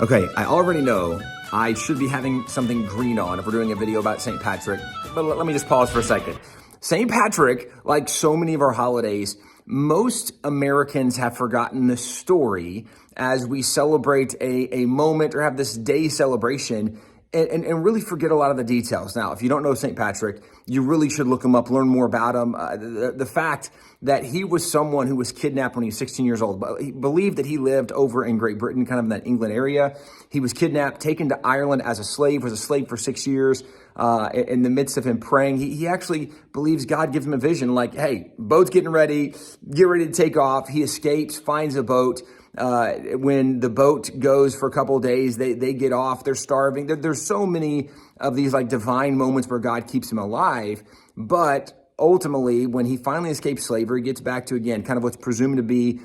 Okay, I already know I should be having something green on if we're doing a video about St. Patrick, but let me just pause for a second. St. Patrick, like so many of our holidays, most Americans have forgotten the story as we celebrate a moment or have this day celebration and really forget a lot of the details. Now, if you don't know St. Patrick, you really should look him up, learn more about him. The fact that he was someone who was kidnapped when he was 16 years old, but he believed that he lived over in Great Britain, kind of in that England area. He was kidnapped, taken to Ireland as a slave, was a slave for 6 years. In the midst of him praying, he actually believes God gives him a vision like, hey, boat's getting ready, get ready to take off. He escapes, finds a boat. When the boat goes for a couple of days, they get off, they're starving. There's so many of these like divine moments where God keeps him alive. But ultimately, when he finally escapes slavery, gets back to, again, kind of what's presumed to be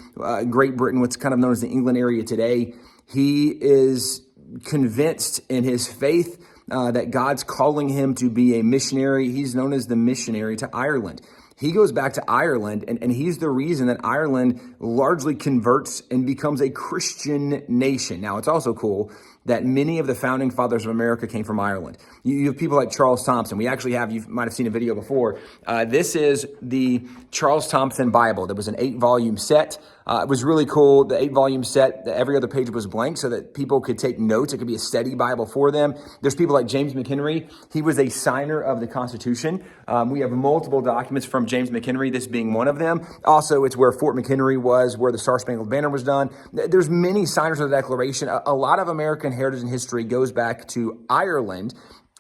Great Britain, what's kind of known as the England area today, he is convinced in his faith that God's calling him to be a missionary. He's known as the missionary to Ireland. He goes back to Ireland, and he's the reason that Ireland largely converts and becomes a Christian nation. Now, it's also cool that many of the founding fathers of America came from Ireland. You have people like Charles Thompson. We actually have, you might have seen a video before. This is the Charles Thompson Bible. There was an 8-volume set. It was really cool. The 8-volume set, every other page was blank so that people could take notes. It could be a study Bible for them. There's people like James McHenry. He was a signer of the Constitution. We have multiple documents from James McHenry, this being one of them. Also, it's where Fort McHenry was, where the Star-Spangled Banner was done. There's many signers of the Declaration. A lot of American heritage and history goes back to Ireland.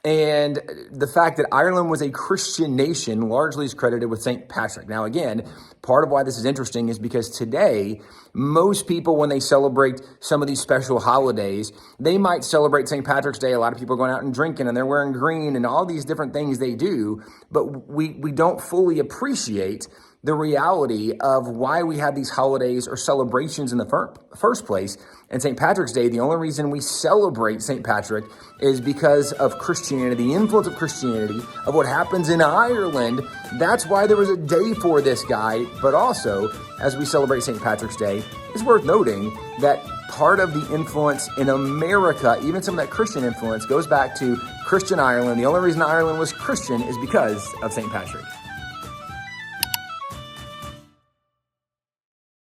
And the fact that Ireland was a Christian nation largely is credited with St. Patrick. Now, again, part of why this is interesting is because today, most people, when they celebrate some of these special holidays, they might celebrate St. Patrick's Day. A lot of people are going out and drinking and they're wearing green and all these different things they do. But we don't fully appreciate the reality of why we have these holidays or celebrations in the first place. And St. Patrick's Day, the only reason we celebrate St. Patrick is because of Christianity, the influence of Christianity, of what happens in Ireland. That's why there was a day for this guy. But also, as we celebrate St. Patrick's Day, it's worth noting that part of the influence in America, even some of that Christian influence, goes back to Christian Ireland. The only reason Ireland was Christian is because of St. Patrick.